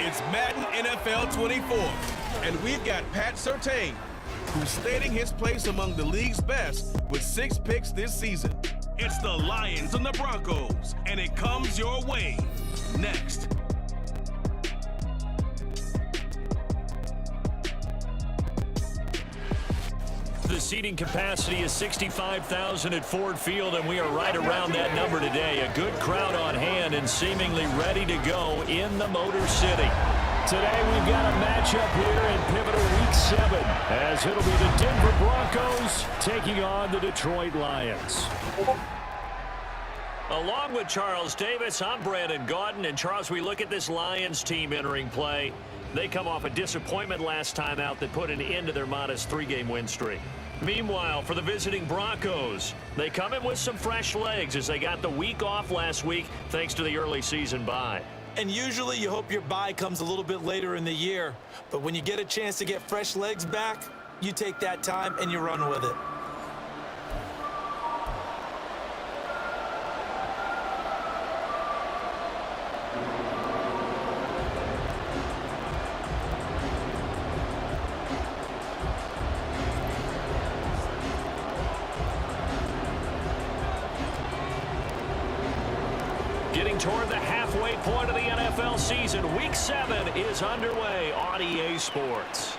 It's Madden NFL 24, and we've got Pat Surtain, who's stating his place among the league's best with 6 picks this season. It's the Lions and the Broncos, and it comes your way next. The seating capacity is 65,000 at Ford Field, and we are right around that number today. A good crowd on hand and seemingly ready to go in the Motor City. Today we've got a matchup here in pivotal Week 7, as it'll be the Denver Broncos taking on the Detroit Lions. Along with Charles Davis, I'm Brandon Gaudin. And Charles, we look at this Lions team entering play. They come off a disappointment last time out that put an end to their modest 3-game win streak. Meanwhile, for the visiting Broncos, they come in with some fresh legs as they got the week off last week thanks to the early season bye. And usually you hope your bye comes a little bit later in the year. But when you get a chance to get fresh legs back, you take that time and you run with it. Getting toward the halfway point of the NFL season, Week 7 is underway on EA Sports.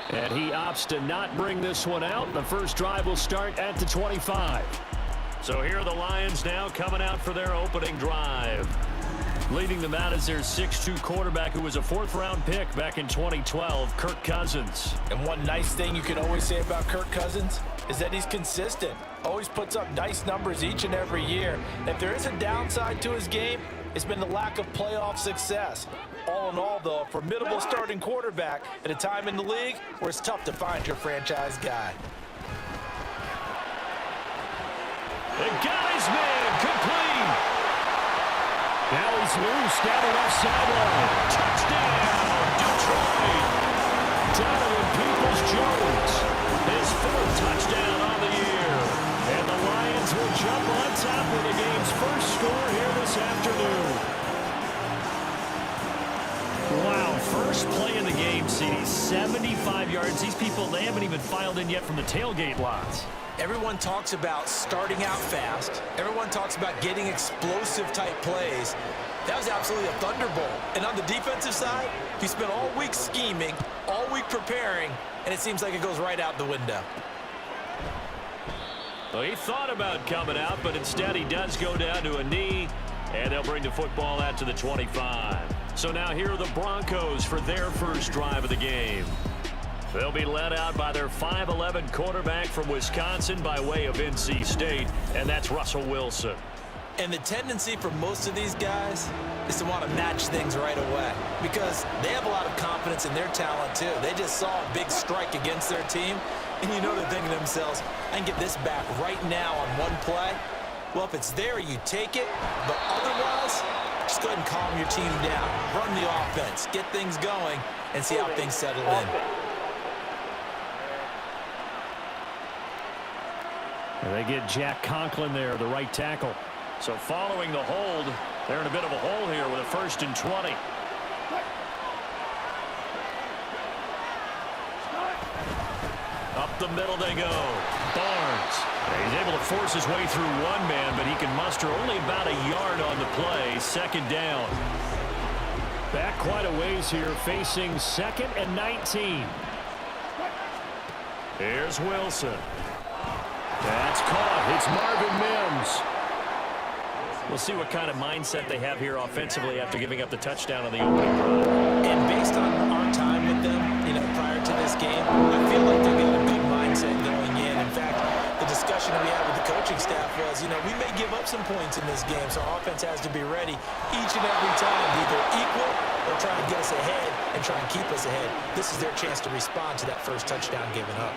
And he opts to not bring this one out. The first drive will start at the 25. So here are the Lions now coming out for their opening drive. Leading them out is their 6'2 quarterback who was a 4th-round pick back in 2012, Kirk Cousins. And one nice thing you can always say about Kirk Cousins is that he's consistent. Always puts up nice numbers each and every year. If there is a downside to his game, it's been the lack of playoff success. All in all, though, a formidable starting quarterback at a time in the league where it's tough to find your franchise guy. The guy's man, complete. Now he's loose down the left sideline. Touchdown, Detroit. Donovan Peoples-Jones, his 4th touchdown on the year. And the Lions will jump on top with the game's first score here this afternoon. Wow, first play in the game, CD, 75 yards. These people, they haven't even filed in yet from the tailgate lots. Everyone talks about starting out fast. Everyone talks about getting explosive-type plays. That was absolutely a thunderbolt. And on the defensive side, he spent all week scheming, all week preparing, and it seems like it goes right out the window. Well, he thought about coming out, but instead he does go down to a knee, and they'll bring the football out to the 25. So now here are the Broncos for their first drive of the game. They'll be led out by their 5'11 quarterback from Wisconsin by way of NC State, and that's Russell Wilson. And the tendency for most of these guys is to want to match things right away because they have a lot of confidence in their talent too. They just saw a big strike against their team, and you know they're thinking to themselves, I can get this back right now on one play. Well, if it's there, you take it, but otherwise, just go ahead and calm your team down. Run the offense, get things going, and see how things settle in. And they get Jack Conklin there, the right tackle. So following the hold, they're in a bit of a hole here with a 1st and 20. Up the middle they go. Barnes. He's able to force his way through one man, but he can muster only about a yard on the play. 2nd down. Back quite a ways here, facing 2nd and 19. Here's Wilson. That's caught. It's Marvin Mims. We'll see what kind of mindset they have here offensively after giving up the touchdown on the opening drive. And based on our time with them, prior to this game, I feel like they've got a good mindset going in. In fact, the discussion we had with the coaching staff was, we may give up some points in this game, so our offense has to be ready each and every time, either equal or try to get us ahead and try and keep us ahead. This is their chance to respond to that first touchdown given up.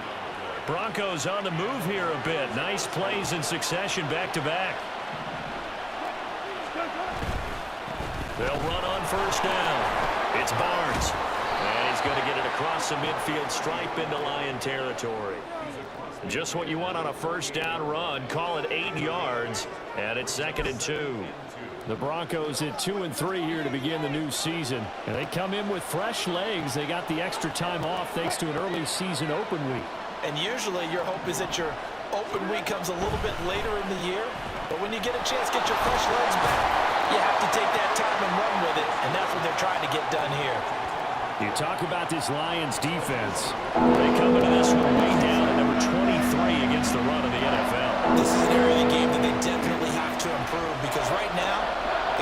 Broncos on the move here a bit. Nice plays in succession back-to-back. They'll run on 1st down. It's Barnes. And he's going to get it across the midfield stripe into Lion territory. Just what you want on a 1st down run. Call it 8 yards. And it's 2nd and 2. The Broncos at 2-3 here to begin the new season. And they come in with fresh legs. They got the extra time off thanks to an early season open week. And usually your hope is that your open week comes a little bit later in the year. But when you get a chance to get your fresh legs back, you have to take that time and run with it. And that's what they're trying to get done here. You talk about this Lions defense. They come into this one way down at number 23 against the run of the NFL. This is an area of the game that they definitely have to improve because right now,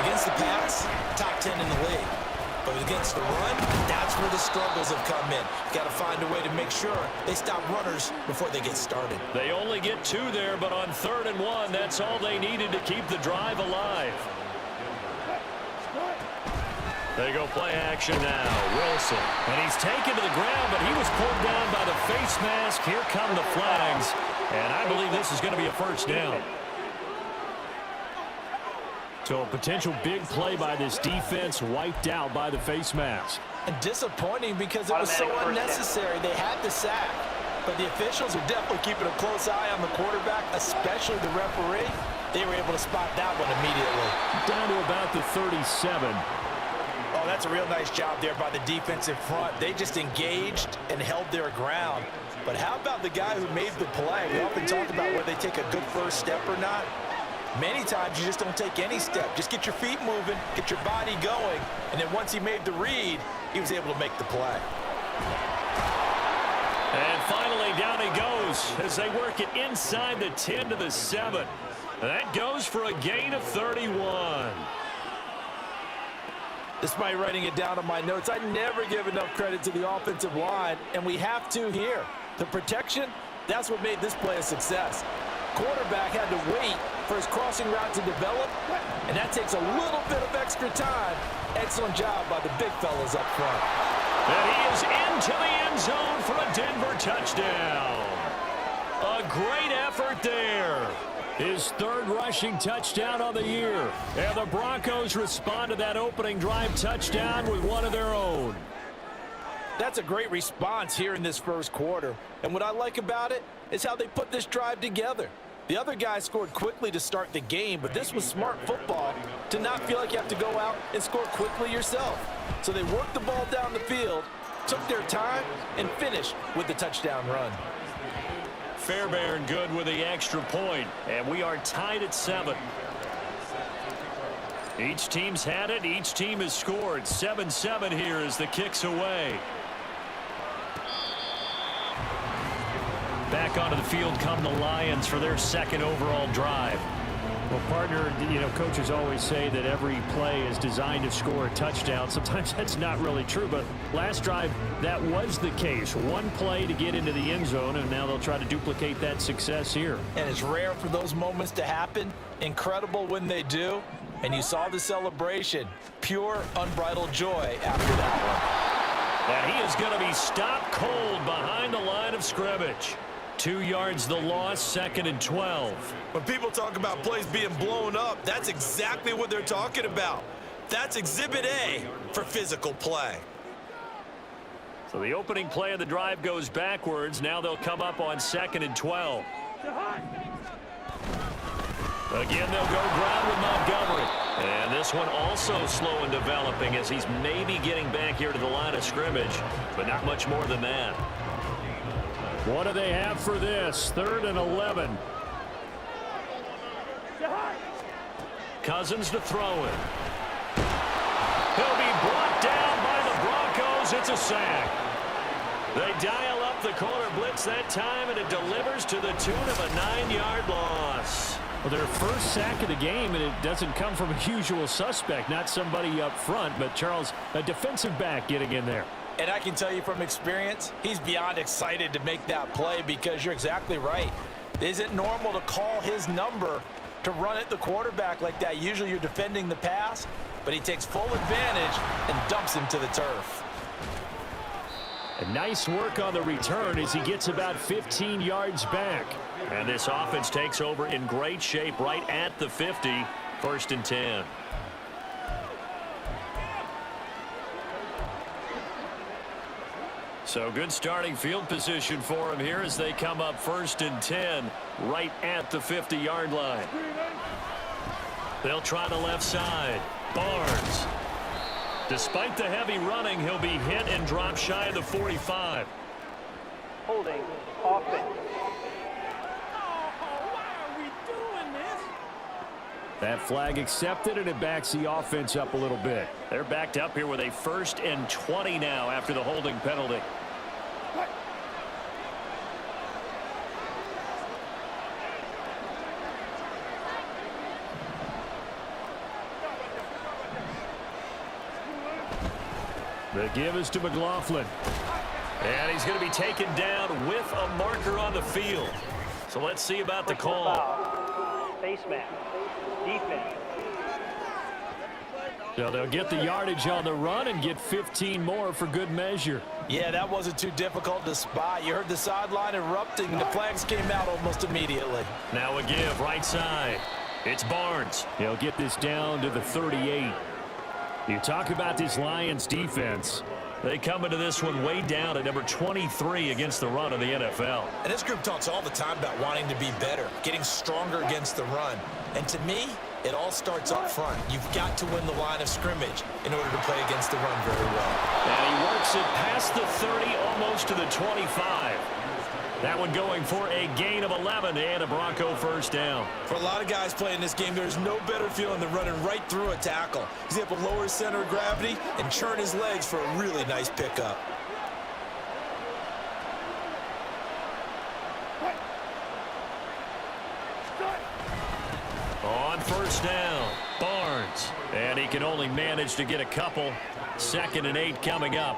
against the pass, top 10 in the league. But against the run, that's where the struggles have come in. Got to find a way to make sure they stop runners before they get started. They only get 2 there, but on 3rd and 1, that's all they needed to keep the drive alive. They go play action now. Wilson. And he's taken to the ground, but he was pulled down by the face mask. Here come the flags. And I believe this is going to be a first down. So a potential big play by this defense wiped out by the face mask. And disappointing because it was so unnecessary. They had the sack. But the officials are definitely keeping a close eye on the quarterback, especially the referee. They were able to spot that one immediately. Down to about the 37. Oh, that's a real nice job there by the defensive front. They just engaged and held their ground. But how about the guy who made the play? We often talk about whether they take a good first step or not. Many times you just don't take any step. Just get your feet moving, get your body going, and then once he made the read, he was able to make the play. And finally, down he goes as they work it inside the 10 to the 7. That goes for a gain of 31. Despite writing it down on my notes, I never give enough credit to the offensive line, and we have to here. The protection, that's what made this play a success. Quarterback had to wait for his crossing route to develop, and that takes a little bit of extra time. Excellent job by the big fellas up front. And he is into the end zone for a Denver touchdown. A great effort there. His 3rd rushing touchdown on the year. And the Broncos respond to that opening drive touchdown with one of their own. That's a great response here in this first quarter. And what I like about it is how they put this drive together. The other guys scored quickly to start the game, but this was smart football to not feel like you have to go out and score quickly yourself. So they worked the ball down the field, took their time, and finished with the touchdown run. Fairbairn good with the extra point, and we are tied at 7. Each team's had it. Each team has scored. 7-7 here as the kick's away. Back onto the field come the Lions for their 2nd overall drive. Well, partner, you know, coaches always say that every play is designed to score a touchdown. Sometimes that's not really true, but last drive, that was the case. One play to get into the end zone, and now they'll try to duplicate that success here. And it's rare for those moments to happen. Incredible when they do. And you saw the celebration. Pure, unbridled joy after that one. And he is going to be stopped cold behind the line of scrimmage. 2 yards the loss, 2nd and 12. When people talk about plays being blown up, that's exactly what they're talking about. That's Exhibit A for physical play. So the opening play of the drive goes backwards. Now they'll come up on 2nd and 12. Again, they'll go ground with Montgomery. And this one also slow in developing as he's maybe getting back here to the line of scrimmage, but not much more than that. What do they have for this? 3rd and 11. Cousins to throw it. He'll be brought down by the Broncos. It's a sack. They dial up the corner blitz that time, and it delivers to the tune of a 9-yard loss. Well, their first sack of the game, and it doesn't come from a usual suspect, not somebody up front, but Charles, a defensive back getting in there. And I can tell you from experience, he's beyond excited to make that play because you're exactly right. It isn't normal to call his number to run at the quarterback like that. Usually you're defending the pass, but he takes full advantage and dumps him to the turf. And nice work on the return as he gets about 15 yards back. And this offense takes over in great shape right at the 50, 1st and 10. So good starting field position for him here as they come up 1st and 10 right at the 50-yard line. They'll try the left side. Barnes. Despite the heavy running, he'll be hit and drop shy of the 45. Holding offense. That flag accepted, and it backs the offense up a little bit. They're backed up here with a 1st and 20 now after the holding penalty. The give is to McLaughlin. And he's going to be taken down with a marker on the field. So let's see about the call. Face mask. Defense. So they'll get the yardage on the run and get 15 more for good measure. Yeah, that wasn't too difficult to spot. You heard the sideline erupting, and the flags came out almost immediately. Now a give, right side. It's Barnes. He'll get this down to the 38. You talk about this Lions defense. They come into this one way down at number 23 against the run of the NFL. And this group talks all the time about wanting to be better, getting stronger against the run. And to me, it all starts up front. You've got to win the line of scrimmage in order to play against the run very well. And he works it past the 30, almost to the 25. That one going for a gain of 11 and a Bronco first down. For a lot of guys playing this game, there's no better feeling than running right through a tackle. He's able to lower his center of gravity and churn his legs for a really nice pickup. On first down, Barnes. And he can only manage to get a couple. 2nd and 8 coming up.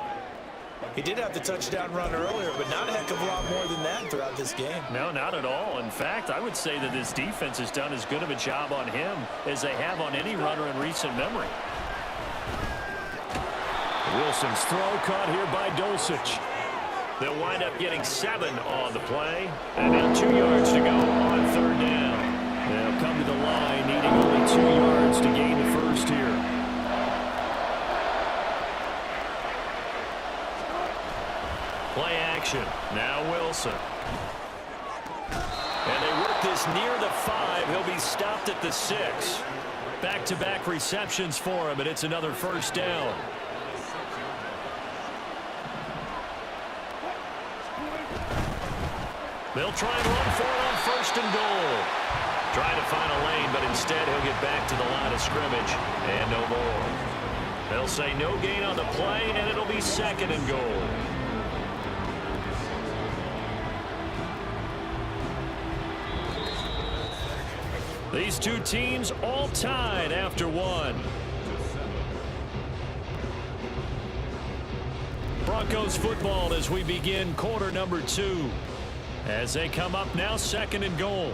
He did have the touchdown run earlier, but not a heck of a lot more than that throughout this game. No, not at all. In fact, I would say that this defense has done as good of a job on him as they have on any runner in recent memory. Wilson's throw caught here by Dulcich. They'll wind up getting 7 on the play. And now 2 yards to go on 3rd down. They'll come to the line needing only 2 yards to gain the first here. Play action. Now Wilson. And they work this near the 5. He'll be stopped at the 6. Back-to-back receptions for him, and it's another first down. They'll try and run for it on 1st and goal. Trying to find a lane, but instead he'll get back to the line of scrimmage. And no more. They'll say no gain on the play, and it'll be 2nd and goal. These two teams all tied after 1. Broncos football as we begin quarter number 2. As they come up now, 2nd and goal.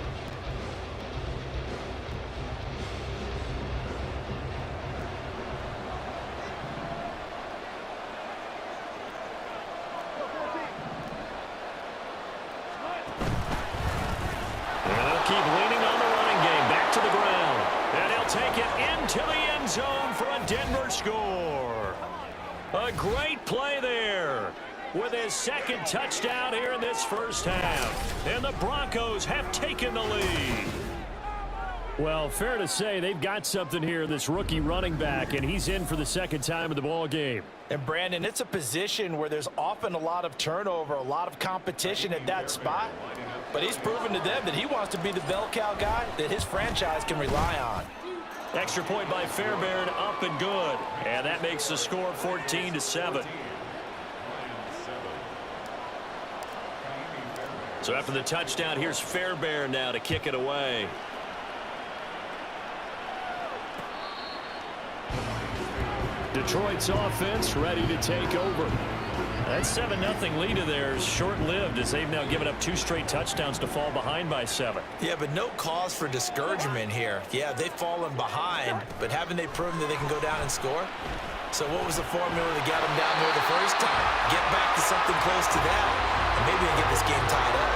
Zone for a Denver score. A great play there with his 2nd touchdown here in this first half. And the Broncos have taken the lead. Well, fair to say they've got something here, this rookie running back, and he's in for the 2nd time of the ball game. And Brandon, it's a position where there's often a lot of turnover, a lot of competition at that spot. But he's proven to them that he wants to be the bell cow guy that his franchise can rely on. Extra point by Fairbairn, up and good. And that makes the score 14-7. So after the touchdown, here's Fairbairn now to kick it away. Detroit's offense ready to take over. That 7-0 lead of theirs short-lived as they've now given up 2 straight touchdowns to fall behind by 7. Yeah, but no cause for discouragement here. Yeah, they've fallen behind, but haven't they proven that they can go down and score? So what was the formula to get them down there the first time? Get back to something close to that, and maybe they get this game tied up.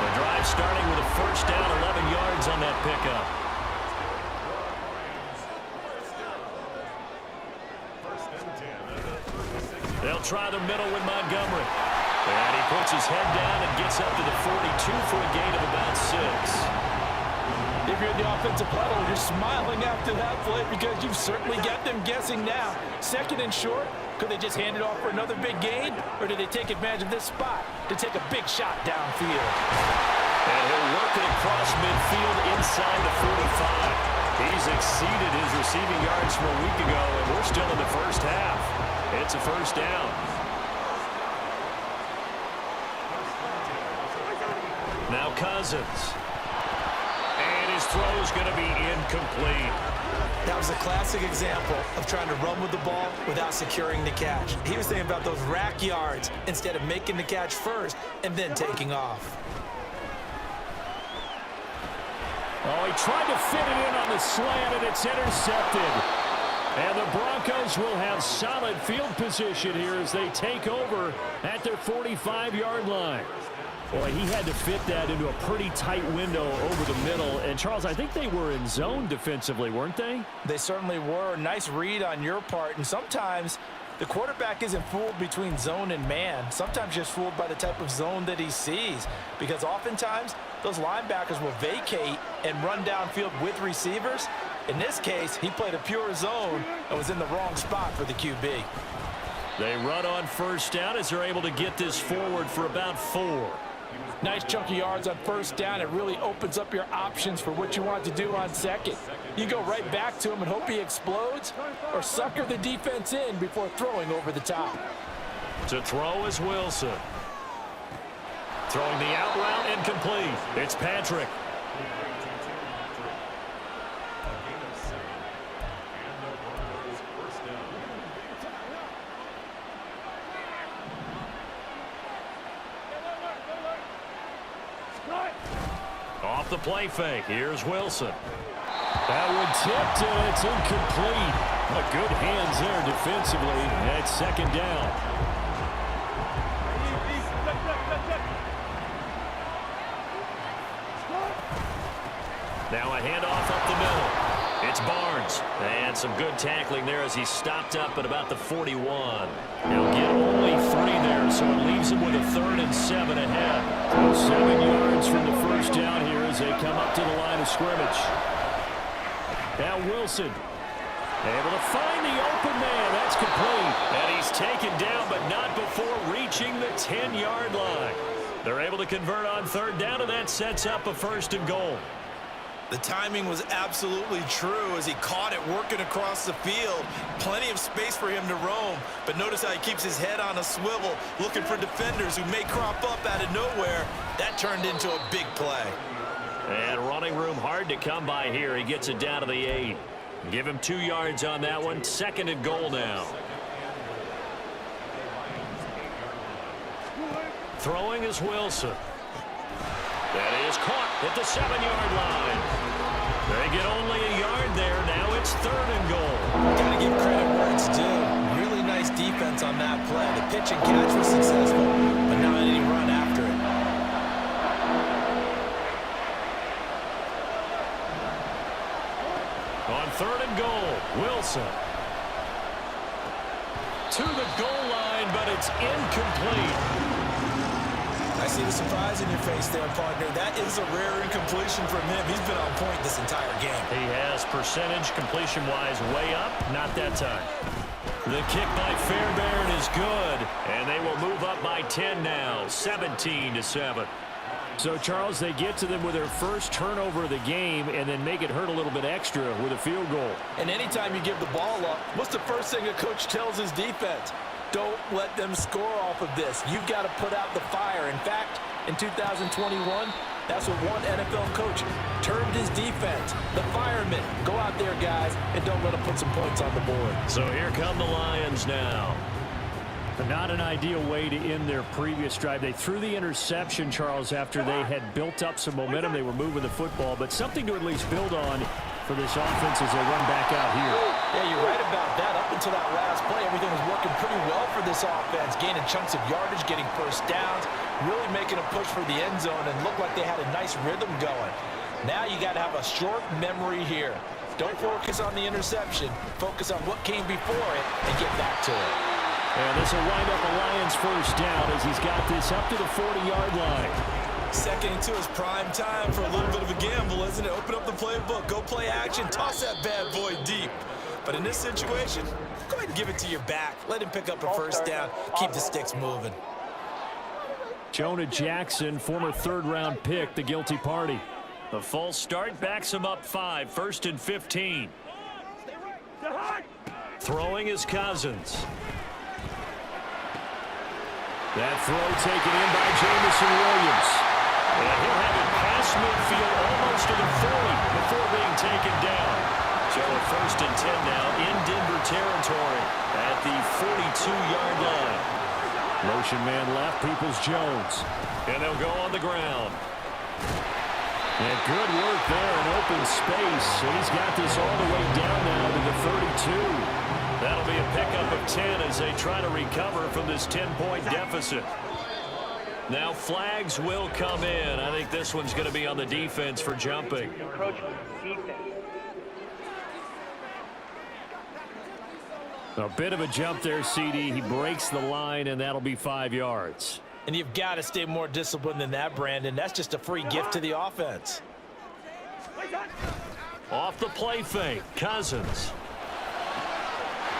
The drive starting with a first down, 11 yards on that pickup. They'll try the middle with Montgomery. And he puts his head down and gets up to the 42 for a gain of about 6. If you're the offensive huddle, you're smiling after that play because you've certainly got them guessing now. Second and short, could they just hand it off for another big gain? Or do they take advantage of this spot to take a big shot downfield? And he'll work it across midfield inside the 45. He's exceeded his receiving yards from a week ago, and we're still in the first half. It's a first down. Now Cousins. And his throw is going to be incomplete. That was a classic example of trying to run with the ball without securing the catch. He was thinking about those rack yards instead of making the catch first and then taking off. Oh, he tried to fit it in on the slant, and it's intercepted. And the Broncos will have solid field position here as they take over at their 45-yard line. Boy, he had to fit that into a pretty tight window over the middle. And, Charles, I think they were in zone defensively, weren't they? They certainly were. Nice read on your part. And sometimes the quarterback isn't fooled between zone and man. Sometimes just fooled by the type of zone that he sees. Because oftentimes those linebackers will vacate and run downfield with receivers. In this case, he played a pure zone and was in the wrong spot for the QB. They run on first down as they're able to get this forward for about 4. Nice chunk of yards on first down. It really opens up your options for what you want to do on second. You go right back to him and hope he explodes, or sucker the defense in before throwing over the top. To throw is Wilson. Throwing the out route incomplete. It's Patrick. Off the play fake. Here's Wilson. That one tipped, and it's incomplete. But good hands there defensively. That's second down. Now a handoff up the middle. It's Barnes. And some good tackling there as he stopped up at about the 41. He'll get only 3 there, so it leaves him with a 3rd and 7 ahead. 7 yards from the first down here as they come up to the line of scrimmage. Now Wilson able to find the open man. That's complete. And he's taken down, but not before reaching the 10-yard line. They're able to convert on 3rd down, and that sets up a 1st and goal. The timing was absolutely true as he caught it working across the field. Plenty of space for him to roam, but notice how he keeps his head on a swivel, looking for defenders who may crop up out of nowhere. That turned into a big play. And running room hard to come by here. He gets it down to the 8. Give him 2 yards on that one. 2nd and goal now. Throwing is Wilson. That is caught at the 7-yard line. They get only a yard there. Now it's 3rd and goal. Got to give credit where it's due. Really nice defense on that play. The pitch and catch was successful, but not any run after it. On 3rd and goal, Wilson. To the goal line, but it's incomplete. I see the surprise in your face there, partner. That is a rare incompletion from him. He's been on point this entire game. He has percentage completion-wise way up. Not that time. The kick by Fairbairn is good, and they will move up by 10 now, 17-7. So, Charles, they get to them with their first turnover of the game and then make it hurt a little bit extra with a field goal. And anytime you give the ball up, what's the first thing a coach tells his defense? Don't let them score off of this. You've got to put out the fire. In fact, in 2021, that's what one NFL coach termed his defense. The firemen. Go out there, guys, and don't let them put some points on the board. So here come the Lions now. Not an ideal way to end their previous drive. They threw the interception, Charles, after they had built up some momentum. They were moving the football, but something to at least build on for this offense as they run back out here. Yeah, you're right about that. Up until that last play, everything was working pretty well for this offense, gaining chunks of yardage, getting first downs, really making a push for the end zone, and looked like they had a nice rhythm going. Now you got to have a short memory here. Don't focus on the interception. Focus on what came before it and get back to it. And this will wind up a Lions first down as he's got this up to the 40-yard line. Second and 2 is prime time for a little bit of a gamble, isn't it? Open up the playbook, go play action, toss that bad boy deep. But in this situation, go ahead and give it to your back. Let him pick up a first down. Keep the sticks moving. Jonah Jackson, former third-round pick, the guilty party. The false start backs him up 5, 1st and 15. Throwing is Cousins. That throw taken in by Jamison Williams. And he'll have it past midfield almost to the 40 before being taken down. So a 1st and 10 now in Denver territory at the 42-yard line. Motion man left, Peoples-Jones. And they'll go on the ground. And good work there in open space. And he's got this all the way down now to the 32. That'll be a pickup of 10 as they try to recover from this 10-point deficit. Now flags will come in. I think this one's going to be on the defense for jumping. Encroachment, defense. A bit of a jump there, CD. He breaks the line, and that'll be 5 yards. And you've got to stay more disciplined than that, Brandon. That's just a free gift to the offense. Off the play fake, Cousins.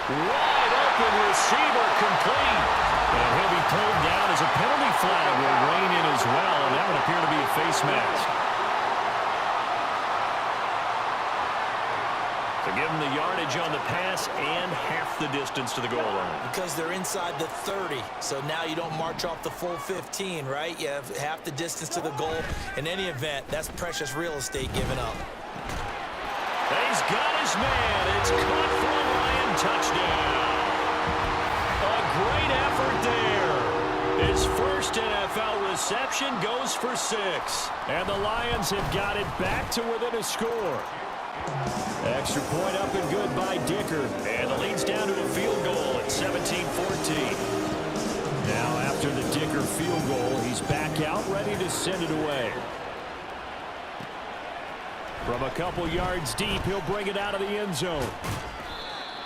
Wide open receiver complete. And he'll be pulled down as a penalty flag will rein in as well, and that would appear to be a face mask. To give him the yardage on the pass and half the distance to the goal line. Because they're inside the 30, so now you don't march off the full 15, right? You have half the distance to the goal. In any event, that's precious real estate given up. He's got his man. It's caught for a Lion touchdown. A great effort there. His first NFL reception goes for 6. And the Lions have got it back to within a score. Extra point up and good by Dicker. And the lead's down to a field goal at 17-14. Now after the Dicker field goal, he's back out ready to send it away. From a couple yards deep, he'll bring it out of the end zone.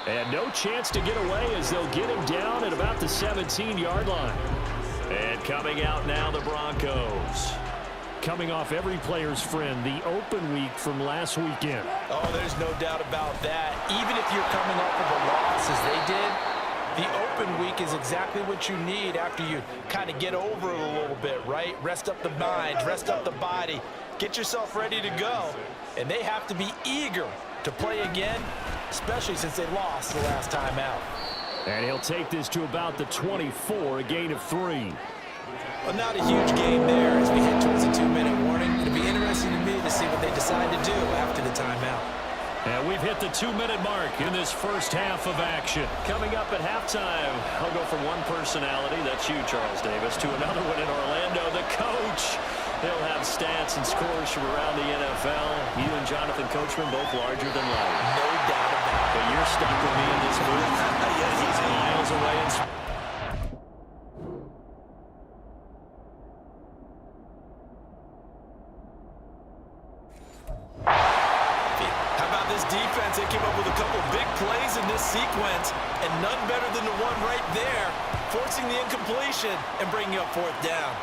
And no chance to get away as they'll get him down at about the 17-yard line. And coming out now, the Broncos. Coming off every player's friend, the open week from last weekend. Oh, there's no doubt about that. Even if you're coming off of a loss as they did, the open week is exactly what you need after you kind of get over it a little bit, right? Rest up the mind, rest up the body, get yourself ready to go. And they have to be eager to play again, especially since they lost the last time out. And he'll take this to about the 24, a gain of 3. Well, not a huge game there as we head towards a 2-minute warning. It'll be interesting to me to see what they decide to do after the timeout. And we've hit the 2-minute mark in this first half of action. Coming up at halftime, I'll go from one personality, that's you, Charles Davis, to another one in Orlando, the coach. He'll have stats and scores from around the NFL. You and Jonathan Coachman both larger than life. No doubt about it. But you're stuck with me in this booth. Yes, he's miles away. How about this defense? They came up with a couple big plays in this sequence, and none better than the one right there, forcing the incompletion and bringing up 4th down.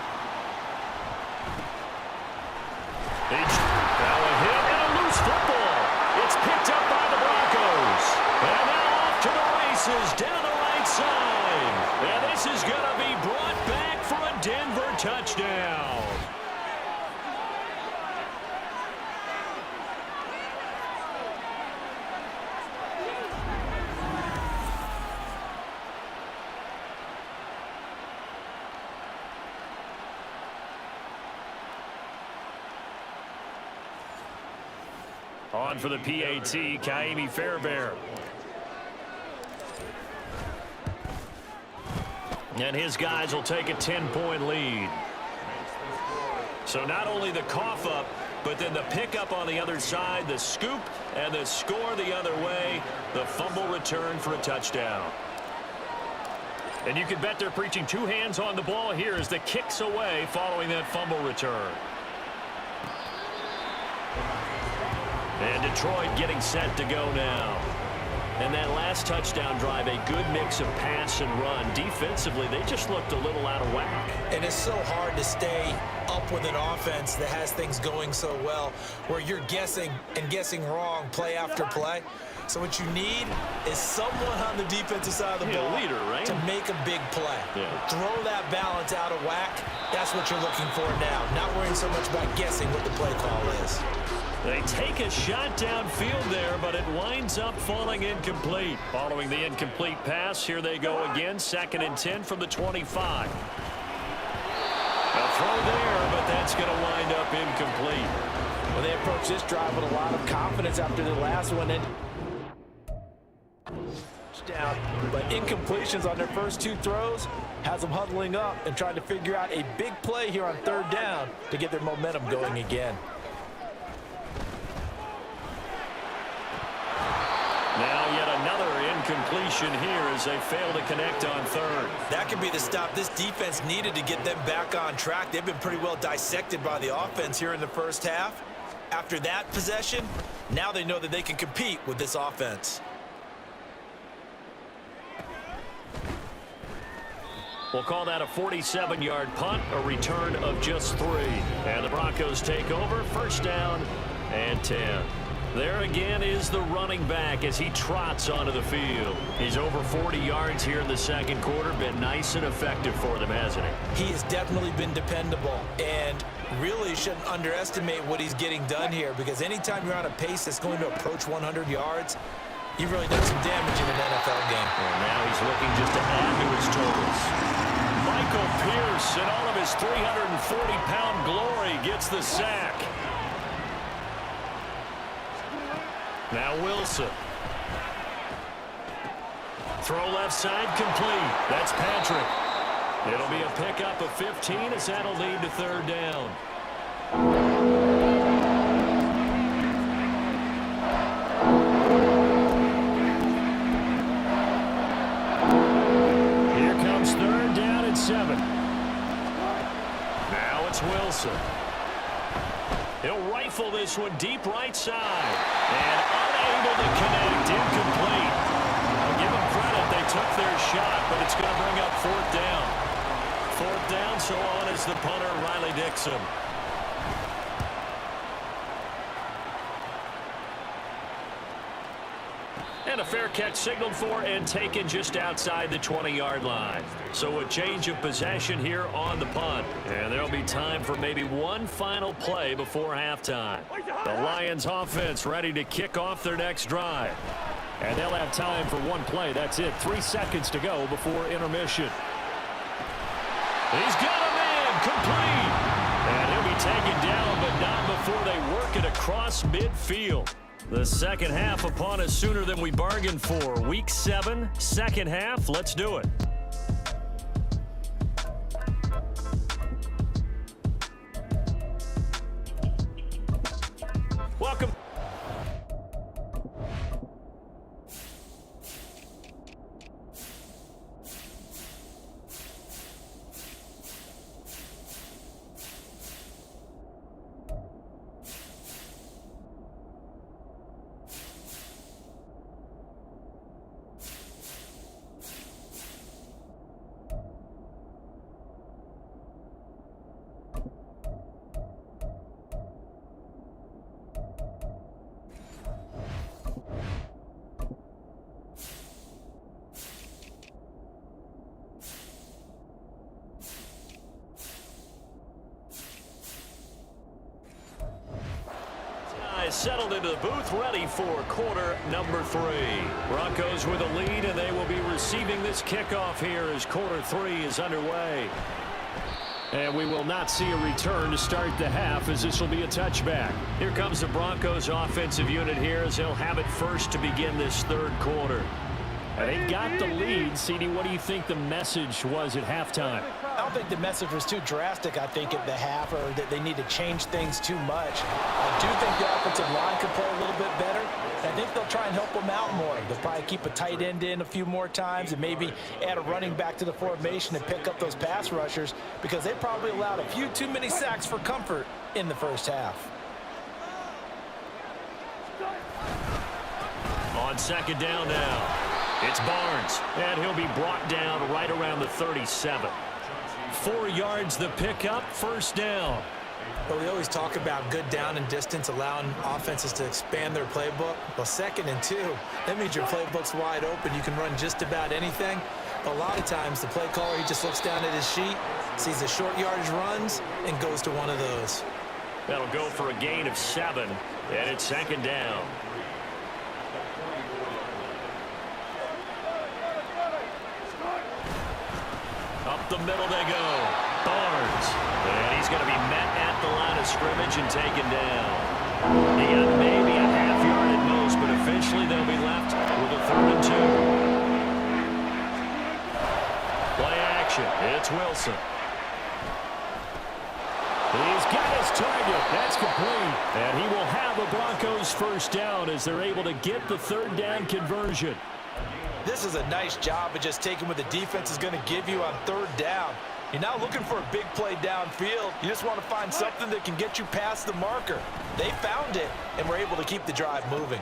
Now a hit and a loose football. It's picked up by the Broncos. And now off to the races down the right side. And this is going to be brought back for a Denver touchdown. On for the PAT, Kaimi Fairbairn. And his guys will take a 10-point lead. So not only the cough up, but then the pickup on the other side, the scoop, and the score the other way, the fumble return for a touchdown. And you can bet they're preaching 2 hands on the ball here as the kicks away following that fumble return. And Detroit getting set to go now. And that last touchdown drive, a good mix of pass and run. Defensively, they just looked a little out of whack. And it's so hard to stay up with an offense that has things going so well, where you're guessing and guessing wrong play after play. So what you need is someone on the defensive side of the ball leader, right? to make a big play. Yeah. Throw that balance out of whack. That's what you're looking for now. Not worrying so much about guessing what the play call is. They take a shot downfield there, but it winds up falling incomplete. Following the incomplete pass, here they go again. 2nd and 10 from the 25. A throw there, but that's going to wind up incomplete. Well, they approach this drive with a lot of confidence after the last one. And down, but incompletions on their first 2 throws has them huddling up and trying to figure out a big play here on 3rd down to get their momentum going again. Now yet another incompletion here as they fail to connect on 3rd. That could be the stop this defense needed to get them back on track. They've been pretty well dissected by the offense here in the first half. After that possession, now they know that they can compete with this offense. We'll call that a 47-yard punt, a return of just 3. And the Broncos take over, 1st down and 10. There again is the running back as he trots onto the field. He's over 40 yards here in the 2nd quarter. Been nice and effective for them, hasn't he? He has definitely been dependable, and really shouldn't underestimate what he's getting done here, because anytime you're on a pace that's going to approach 100 yards, you've really done some damage in an NFL game. And now he's looking just to add to his totals. Michael Pierce, in all of his 340-pound glory, gets the sack. Now Wilson. Throw left side complete. That's Patrick. It'll be a pickup of 15 as that'll lead to 3rd down. Here comes 3rd down and 7. Now it's Wilson. He'll rifle this one deep right side. And unable to connect. Incomplete. I'll give them credit. They took their shot, but it's going to bring up 4th down. 4th down, so on is the punter, Riley Dixon. And a fair catch signaled for and taken just outside the 20-yard line. So a change of possession here on the punt. And there'll be time for maybe one final play before halftime. The Lions offense ready to kick off their next drive. And they'll have time for one play. That's it. 3 seconds to go before intermission. He's got a man complete. And he'll be taken down, but not before they work it across midfield. The second half upon us sooner than we bargained for. Week 7, second half. Let's do it. Welcome. Settled into the booth, ready for quarter number 3. Broncos with a lead, and they will be receiving this kickoff here as quarter 3 is underway. And we will not see a return to start the half, as this will be a touchback. Here comes the Broncos offensive unit here as they'll have it first to begin this 3rd quarter. And they got the lead. CD, what do you think the message was at halftime? I don't think the message was too drastic, I think, at the half, or that they need to change things too much. I do think the offensive line could play a little bit better. I think they'll try and help them out more. They'll probably keep a tight end in a few more times and maybe add a running back to the formation and pick up those pass rushers, because they probably allowed a few too many sacks for comfort in the first half. On second down now, it's Barnes, and he'll be brought down right around the 37. 4 yards the pickup, first down. But we always talk about good down and distance, allowing offenses to expand their playbook. Well, 2nd and 2, that means your playbook's wide open. You can run just about anything. A lot of times, the play caller, he just looks down at his sheet, sees the short yardage runs, and goes to one of those. That'll go for a gain of 7, and it's second down. Up the middle they go. Barnes. And he's going to be met at the line of scrimmage and taken down. He got maybe a half yard at most, but officially they'll be left with a 3rd and 2. Play action. It's Wilson. He's got his target. That's complete. And he will have the Broncos first down as they're able to get the 3rd down conversion. This is a nice job of just taking what the defense is going to give you on 3rd down. You're not looking for a big play downfield. You just want to find something that can get you past the marker. They found it, and were able to keep the drive moving.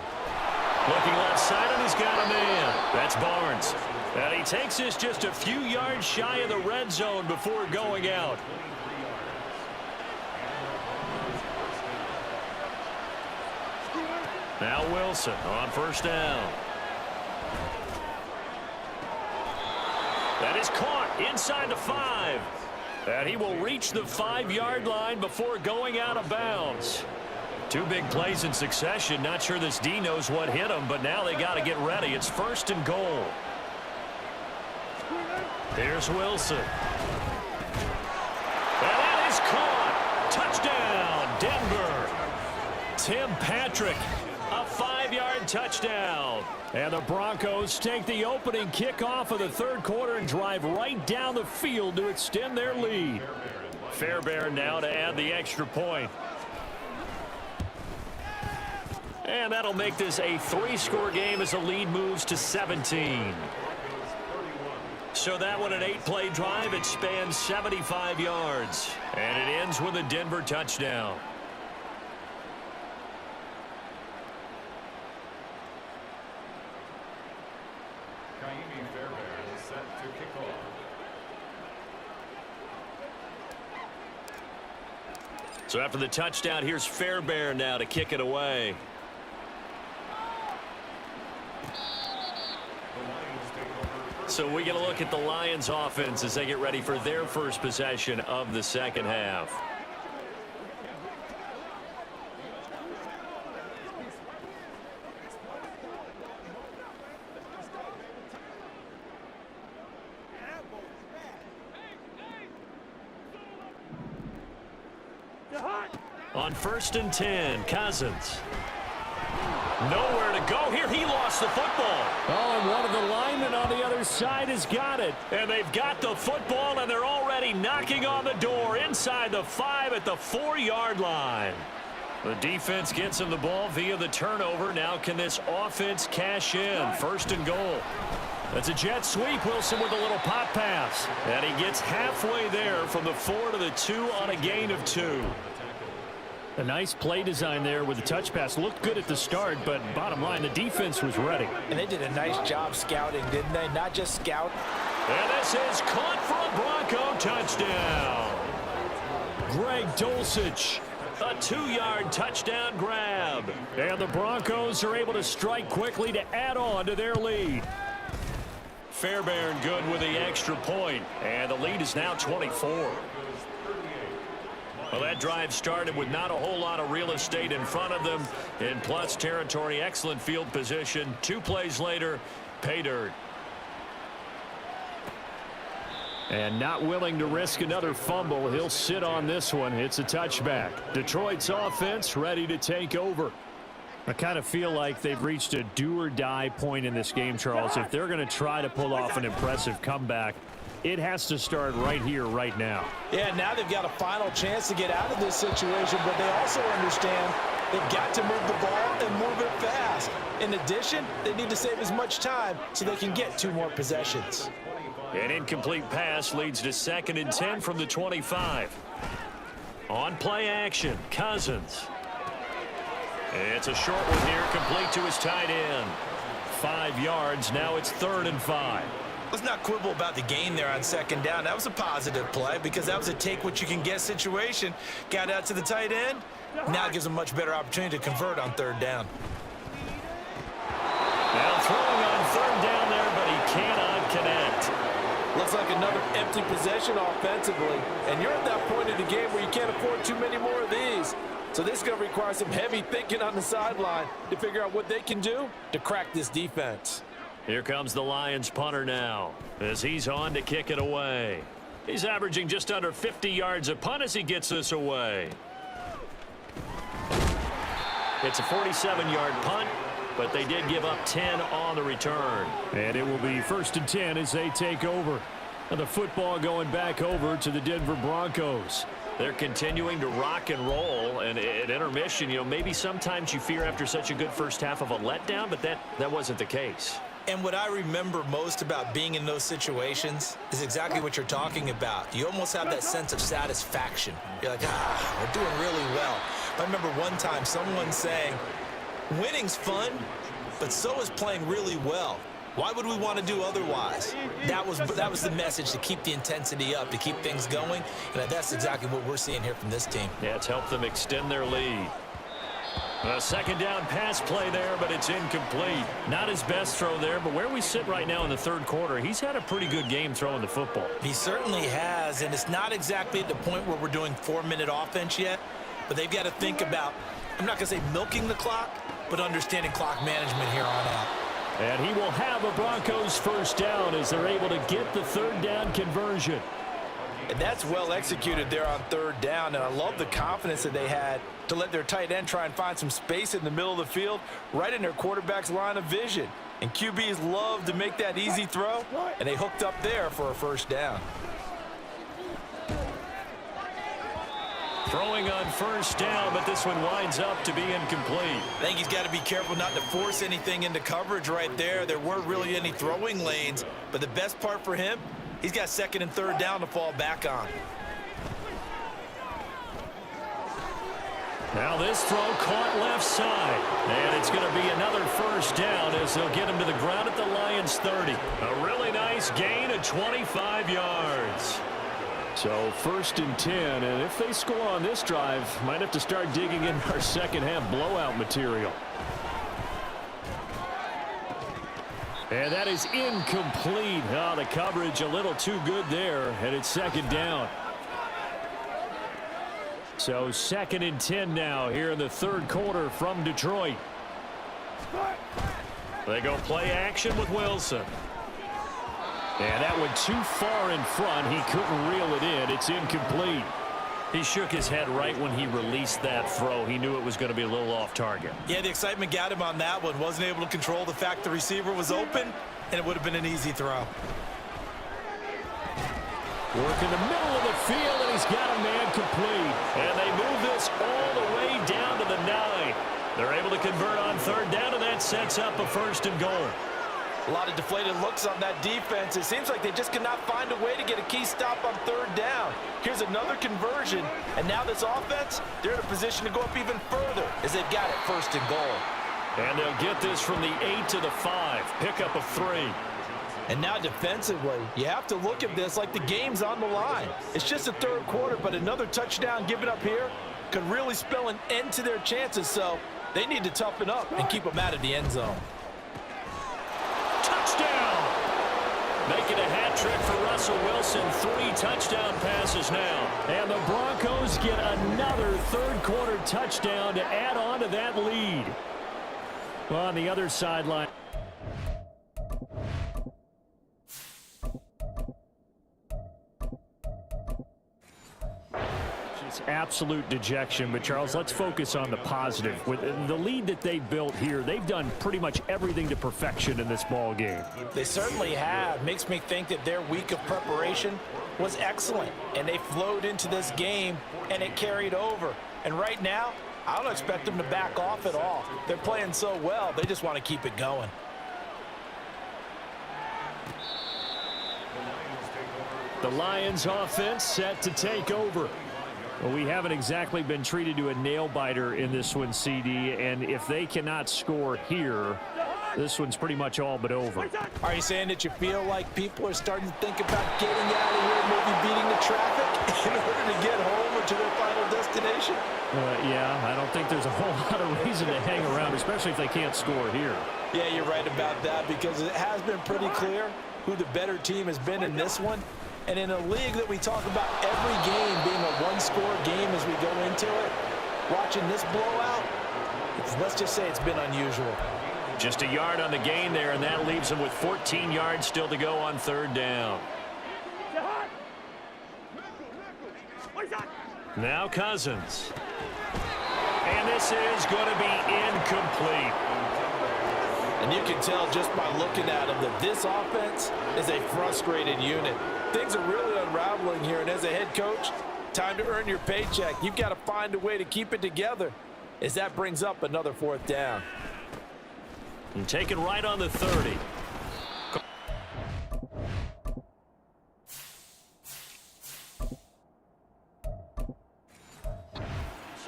Looking left side, and he's got a man. That's Barnes. And he takes this just a few yards shy of the red zone before going out. Now Wilson on first down. That is caught inside the 5. And he will reach the 5-yard line before going out of bounds. 2 big plays in succession. Not sure this D knows what hit him, but now they got to get ready. It's 1st and goal. Here's Wilson. And that is caught. Touchdown, Denver. Tim Patrick, a 5-yard touchdown. And the Broncos take the opening kickoff of the 3rd quarter and drive right down the field to extend their lead. Fairbairn now to add the extra point. And that'll make this a 3-score game as the lead moves to 17. So that one, an 8-play drive. It spans 75 yards. And it ends with a Denver touchdown. So after the touchdown, here's Fairbairn now to kick it away. So we get a look at the Lions offense as they get ready for their first possession of the 2nd half. On 1st and 10, Cousins. Nowhere to go here. He lost the football. Oh, and one of the linemen on the other side has got it. And they've got the football, and they're already knocking on the door inside the 5 at the 4-yard line. The defense gets him the ball via the turnover. Now can this offense cash in? 1st and goal. That's a jet sweep. Wilson with a little pop pass. And he gets halfway there from the 4 to the 2 on a gain of 2. A nice play design there with the touch pass. Looked good at the start, but bottom line, the defense was ready. And they did a nice job scouting, didn't they? Not just scout. And this is caught for a Bronco touchdown. Greg Dulcich, a 2-yard touchdown grab. And the Broncos are able to strike quickly to add on to their lead. Fairbairn good with the extra point, and the lead is now 24. Well, that drive started with not a whole lot of real estate in front of them. In plus territory, excellent field position. 2 plays later, pay dirt. And not willing to risk another fumble. He'll sit on this one. It's a touchback. Detroit's offense ready to take over. I kind of feel like they've reached a do-or-die point in this game, Charles. If they're going to try to pull off an impressive comeback, it has to start right here, right now. Yeah, now they've got a final chance to get out of this situation, but they also understand they've got to move the ball and move it fast. In addition, they need to save as much time so they can get 2 more possessions. An incomplete pass leads to 2nd and 10 from the 25. On play action, Cousins. It's a short one here, complete to his tight end. 5 yards. Now it's 3rd and 5. Let's not quibble about the gain there on 2nd down. That was a positive play because that was a take-what-you-can-get situation. Got out to the tight end. Now it gives them a much better opportunity to convert on 3rd down. Now throwing on 3rd down there, but he cannot connect. Looks like another empty possession offensively. And you're at that point in the game where you can't afford too many more of these. So this is going to require some heavy thinking on the sideline to figure out what they can do to crack this defense. Here comes the Lions punter now as he's on to kick it away. He's averaging just under 50 yards a punt as he gets this away. It's a 47-yard punt, but they did give up 10 on the return. And it will be 1st and 10 as they take over. And the football going back over to the Denver Broncos. They're continuing to rock and roll, and at intermission, you know, maybe sometimes you fear after such a good first half of a letdown, but that wasn't the case. And what I remember most about being in those situations is exactly what you're talking about. You almost have that sense of satisfaction. You're like, we're doing really well. I remember one time someone saying, winning's fun, but so is playing really well. Why would we want to do otherwise? That was the message, to keep the intensity up, to keep things going, and that's exactly what we're seeing here from this team. Yeah, it's helped them extend their lead. A 2nd down pass play there, but it's incomplete. Not his best throw there, but where we sit right now in the 3rd quarter, he's had a pretty good game throwing the football. He certainly has, and it's not exactly at the point where we're doing 4-minute offense yet, but they've got to think about, I'm not going to say milking the clock, but understanding clock management here on out. And he will have a Broncos 1st down as they're able to get the 3rd down conversion. And that's well executed there on 3rd down, and I love the confidence that they had to let their tight end try and find some space in the middle of the field, right in their quarterback's line of vision. And QBs love to make that easy throw, and they hooked up there for a 1st down. Throwing on 1st down, but this one winds up to be incomplete. I think he's got to be careful not to force anything into coverage right there. There weren't really any throwing lanes, but the best part for him, he's got 2nd and 3rd down to fall back on. Now this throw caught left side, and it's going to be another 1st down as they'll get him to the ground at the Lions 30. A really nice gain of 25 yards. So 1st and 10, and if they score on this drive, might have to start digging in our 2nd half blowout material. And that is incomplete. Oh, the coverage a little too good there, and it's 2nd down. So 2nd and 10 now here in the 3rd quarter from Detroit. They go play action with Wilson. And that went too far in front. He couldn't reel it in. It's incomplete. He shook his head right when he released that throw. He knew it was going to be a little off target. Yeah, the excitement got him on that one. Wasn't able to control the fact the receiver was open, and it would have been an easy throw. Work in the middle of the field, and he's got a man complete. And they move this all the way down to the 9. They're able to convert on 3rd down, and that sets up a 1st and goal. A lot of deflated looks on that defense. It seems like they just cannot find a way to get a key stop on 3rd down. Here's another conversion, and now this offense, they're in a position to go up even further as they've got it 1st and goal. And they'll get this from the 8 to the 5. Pickup of 3. And now defensively, you have to look at this like the game's on the line. It's just the 3rd quarter, but another touchdown given up here could really spell an end to their chances, so they need to toughen up and keep them out of the end zone. Touchdown! Making a hat trick for Russell Wilson. 3 touchdown passes now. And the Broncos get another 3rd quarter touchdown to add on to that lead. Well, on the other sideline. Absolute dejection, but Charles, let's focus on the positive. With the lead that they built here, they've done pretty much everything to perfection in this ball game. They certainly have. Makes me think that their week of preparation was excellent, and they flowed into this game, and it carried over. And right now, I don't expect them to back off at all. They're playing so well, they just want to keep it going. The Lions offense set to take over. Well, we haven't exactly been treated to a nail-biter in this one, CD, and if they cannot score here, This one's pretty much all but over. Are you saying that you feel like people are starting to think about getting out of here, maybe beating the traffic in order to get home or to their final destination? Yeah, I don't think there's a whole lot of reason to hang around, especially if they can't score here. Yeah, you're right about that, because it has been pretty clear who the better team has been in this one. And in a league that we talk about every game being a one-score game as we go into it, watching this blowout, let's just say it's been unusual. Just a yard on the gain there, and that leaves them with 14 yards still to go on third down. Now Cousins. And this is going to be incomplete. And you can tell just by looking at them that this offense is a frustrated unit. Things are really unraveling here, and as a head coach, time to earn your paycheck. You've got to find a way to keep it together as that brings up another fourth down. And taken right on the 30.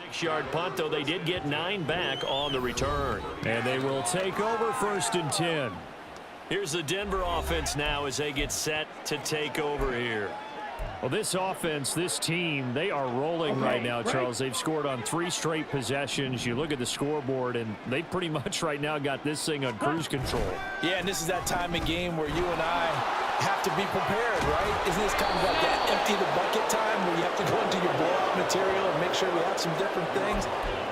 6-yard punt, though they did get 9 back on the return. And they will take over 1st and 10. Here's the Denver offense now as they get set to take over here. Well, this offense, this team, they are rolling right now, Charles. They've scored on 3 straight possessions. You look at the scoreboard, and they pretty much right now got this thing on cruise control. Yeah, and this is that time of game where you and I have to be prepared, right? Isn't this kind of like that empty the bucket time where you have to go into your blowout material and make sure we have some different things?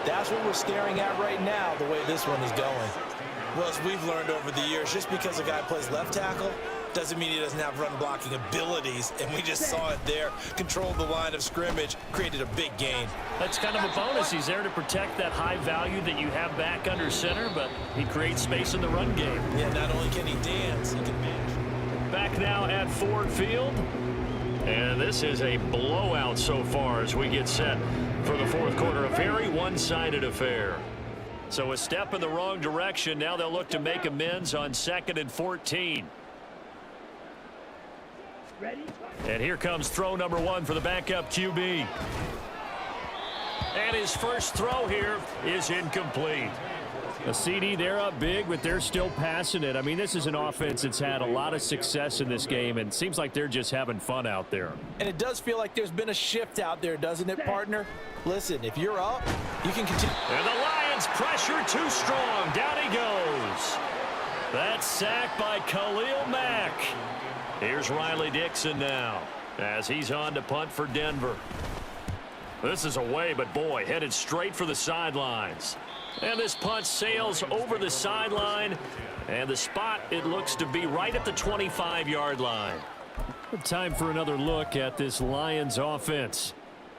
That's what we're staring at right now, the way this one is going. Well, as we've learned over the years, just because a guy plays left tackle doesn't mean he doesn't have run blocking abilities, and we just saw it there. Controlled the line of scrimmage, created a big gain. That's kind of a bonus. He's there to protect that high value that you have back under center, but he creates space in the run game. Yeah, not only can he dance, he can manage. Back now at Ford Field, and this is a blowout so far as we get set for the fourth quarter. A very one-sided affair. So a step in the wrong direction. Now they'll look to make amends on 2nd and 14. And here comes throw number 1 for the backup QB. And his first throw here is incomplete. A CD, they're up big, but they're still passing it. I mean, this is an offense that's had a lot of success in this game, and it seems like they're just having fun out there. And it does feel like there's been a shift out there, doesn't it, partner? Listen, if you're up, you can continue. And the Lions pressure too strong. Down he goes. That's sacked by Khalil Mack. Here's Riley Dixon now as he's on to punt for Denver. This is away, but boy, headed straight for the sidelines. And this punt sails over the sideline, and the spot, it looks to be right at the 25-yard line. Time for another look at this Lions offense.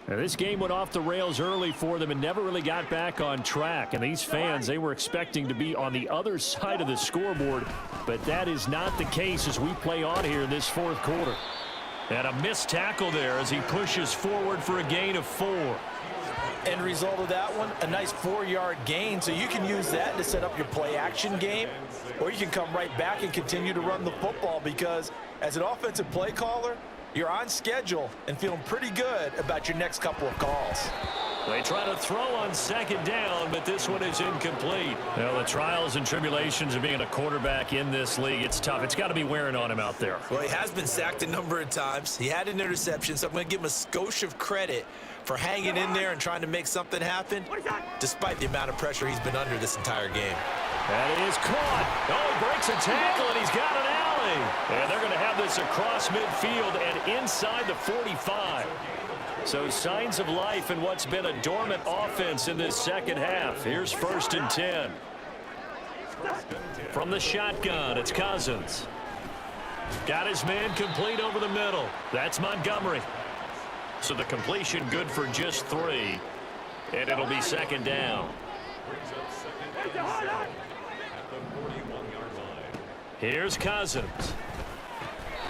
Now, this game went off the rails early for them and never really got back on track. And these fans, they were expecting to be on the other side of the scoreboard, but that is not the case as we play on here in this fourth quarter. And a missed tackle there as he pushes forward for a gain of 4. End result of that one, a nice 4-yard gain, so you can use that to set up your play-action game, or you can come right back and continue to run the football, because as an offensive play caller, you're on schedule and feeling pretty good about your next couple of calls. They try to throw on 2nd down, but this one is incomplete. Well, the trials and tribulations of being a quarterback in this league, it's tough. It's got to be wearing on him out there. Well, he has been sacked a number of times. He had an interception, so I'm going to give him a skosh of credit for hanging in there and trying to make something happen, despite the amount of pressure he's been under this entire game. That is caught. Oh, he breaks a tackle, and he's got an alley. And they're going to have this across midfield and inside the 45. So signs of life in what's been a dormant offense in this second half. Here's 1st and 10. From the shotgun, it's Cousins. Got his man complete over the middle. That's Montgomery. So the completion good for just 3. And it'll be 2nd down. Here's Cousins.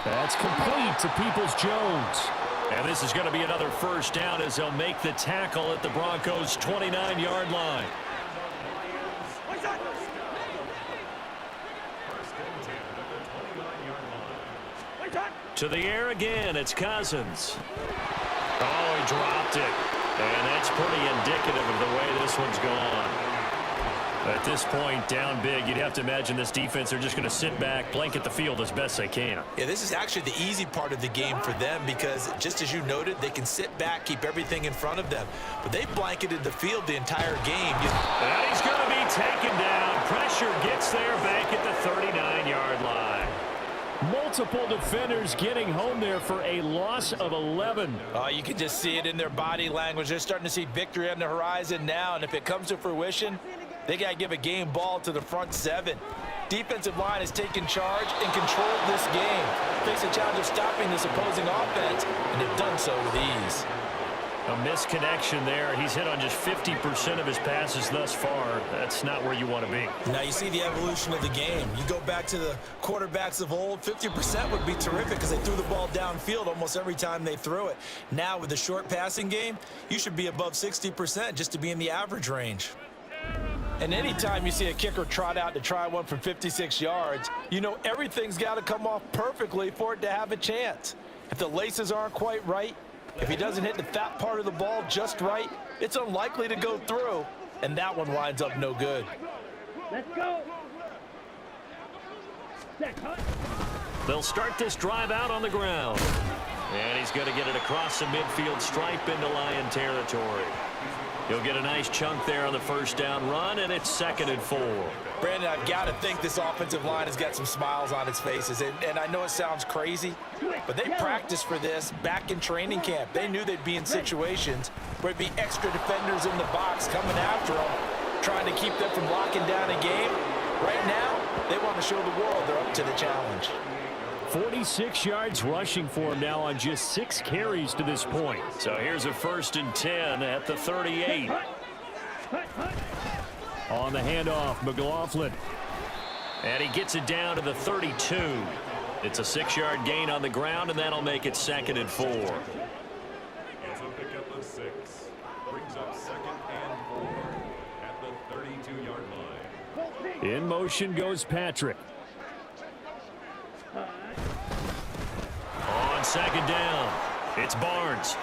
That's complete to Peoples-Jones. And this is going to be another 1st down as they'll make the tackle at the Broncos' 29-yard line. To the air again, it's Cousins. Oh, he dropped it. And that's pretty indicative of the way this one's gone. At this point, down big, you'd have to imagine this defense are just going to sit back, blanket the field as best they can. Yeah, this is actually the easy part of the game for them because, just as you noted, they can sit back, keep everything in front of them. But they've blanketed the field the entire game. And he's going to be taken down. Pressure gets there back at the 39-yard line. Multiple defenders getting home there for a loss of 11. You can just see it in their body language. They're starting to see victory on the horizon now, and if it comes to fruition, they got to give a game ball to the front seven. Defensive line has taken charge and controlled this game. Face a challenge of stopping this opposing offense, and they've done so with ease. A misconnection there. He's hit on just 50% of his passes thus far. That's not where you want to be. Now you see the evolution of the game. You go back to the quarterbacks of old, 50% would be terrific because they threw the ball downfield almost every time they threw it. Now with the short passing game, you should be above 60% just to be in the average range. And anytime you see a kicker trot out to try one from 56 yards, you know everything's got to come off perfectly for it to have a chance. If the laces aren't quite right, if he doesn't hit the fat part of the ball just right, it's unlikely to go through, and that one winds up no good. Let's go. They'll start this drive out on the ground. And he's going to get it across the midfield stripe into Lion territory. He'll get a nice chunk there on the first down run, and it's 2nd and 4. Brandon, I've got to think this offensive line has got some smiles on its faces. And I know it sounds crazy, but they practiced for this back in training camp. They knew they'd be in situations where it'd be extra defenders in the box coming after them, trying to keep them from locking down a game. Right now, they want to show the world they're up to the challenge. 46 yards rushing for him now on just 6 carries to this point. So here's a 1st and 10 at the 38. On the handoff, McLaughlin. And he gets it down to the 32. It's a 6-yard gain on the ground, and that'll make it 2nd and 4. It's a pickup of 6. Brings up 2nd and 4 at the 32-yard line. In motion goes Patrick. On 2nd down, it's Barnes.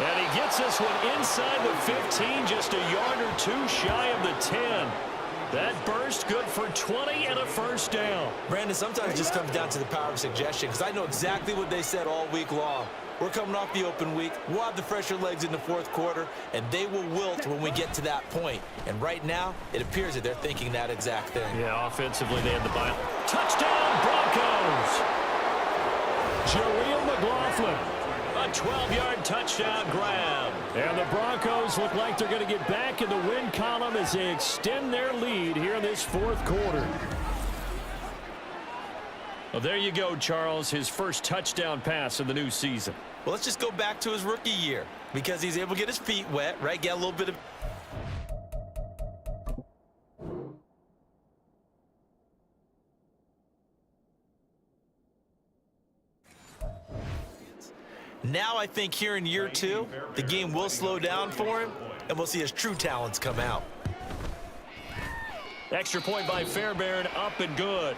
And he gets this one inside the 15, just a yard or 2 shy of the 10. That burst good for 20 and a 1st down. Brandon, sometimes it just comes down to the power of suggestion because I know exactly what they said all week long. We're coming off the open week. We'll have the fresher legs in the 4th quarter, and they will wilt when we get to that point. And right now, it appears that they're thinking that exact thing. Yeah, offensively, they had the ball. Touchdown, Broncos! Jaleel McLaughlin. A 12-yard touchdown grab. And the Broncos look like they're going to get back in the win column as they extend their lead here in this 4th quarter. Well, there you go, Charles. His first touchdown pass of the new season. Well, let's just go back to his rookie year because he's able to get his feet wet, right? Get a little bit of... Now I think here in year 2, the game will slow down for him, and we'll see his true talents come out. Extra point by Fairbairn, up and good.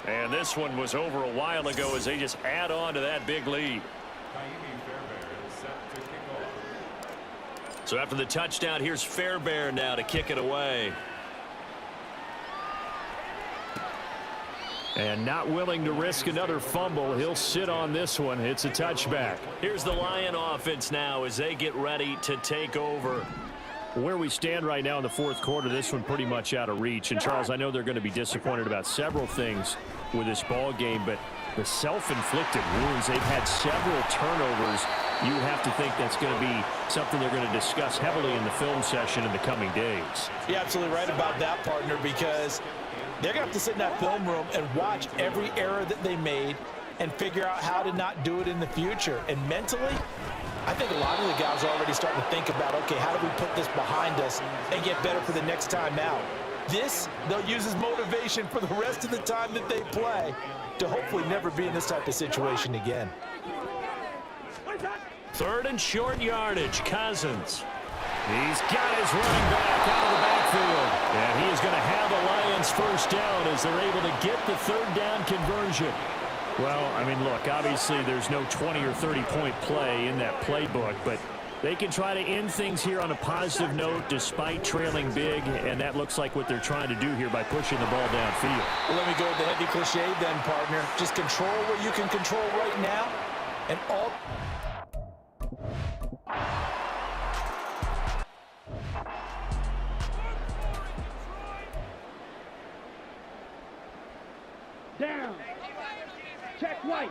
And this one was over a while ago as they just add on to that big lead. So after the touchdown, here's Fairbairn now to kick it away. And not willing to risk another fumble. He'll sit on this one. It's a touchback. Here's the Lion offense now as they get ready to take over. Where we stand right now in the 4th quarter, this one pretty much out of reach. And, Charles, I know they're going to be disappointed about several things with this ball game, but the self-inflicted wounds, they've had several turnovers. You have to think that's going to be something they're going to discuss heavily in the film session in the coming days. You're absolutely right about that, partner, because they're going to have to sit in that film room and watch every error that they made and figure out how to not do it in the future. And mentally, I think a lot of the guys are already starting to think about, okay, how do we put this behind us and get better for the next time out? This, they'll use as motivation for the rest of the time that they play to hopefully never be in this type of situation again. 3rd and short yardage, Cousins. He's got his running back out of the backfield. And he is going to have the Lions 1st down as they're able to get the 3rd down conversion. Well, I mean, look, obviously there's no 20 or 30-point play in that playbook, but They can try to end things here on a positive note despite trailing big, and that looks like what they're trying to do here by pushing the ball downfield. Well, let me go with the heavy cliche then, partner. Just control what you can control right now, and all... Down. Check right.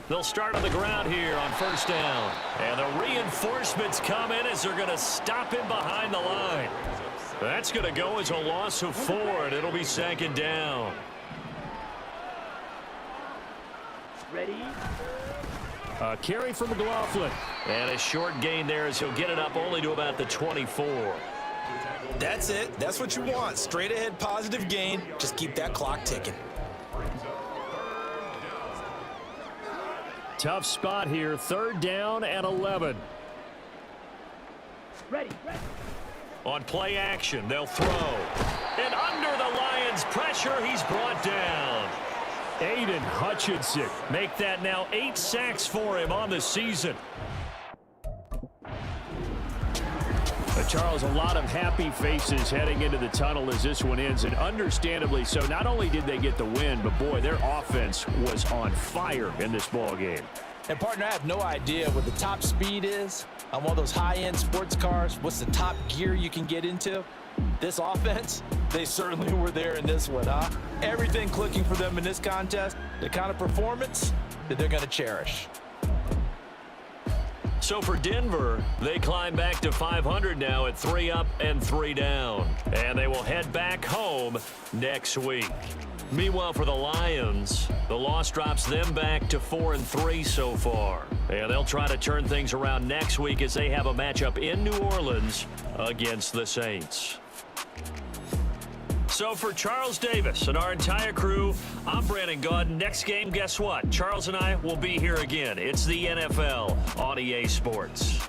They'll start on the ground here on first down. And the reinforcements come in as they're going to stop him behind the line. That's going to go as a loss of 4, and it'll be second down. Ready? A carry for McLaughlin. And a short gain there as he'll get it up only to about the 24. That's it. That's what you want. Straight ahead positive gain. Just keep that clock ticking. Tough spot here. Third down and 11. Ready. On play action, they'll throw. And under the Lions' pressure, he's brought down. Aiden Hutchinson. Make that now 8 sacks for him on the season. Charles, a lot of happy faces heading into the tunnel as this one ends, and understandably so. Not only did they get the win, but boy, their offense was on fire in this ball game. And partner, I have no idea what the top speed is on one of those high-end sports cars. What's the top gear you can get into? This offense, they certainly were there in this one, huh? Everything clicking for them in this contest, the kind of performance that they're going to cherish. So for Denver, they climb back to 500 now at 3 up and 3 down. And they will head back home next week. Meanwhile, for the Lions, the loss drops them back to 4-3 so far. And they'll try to turn things around next week as they have a matchup in New Orleans against the Saints. So for Charles Davis and our entire crew, I'm Brandon Gaudin. Next game, guess what? Charles and I will be here again. It's the NFL on EA Sports.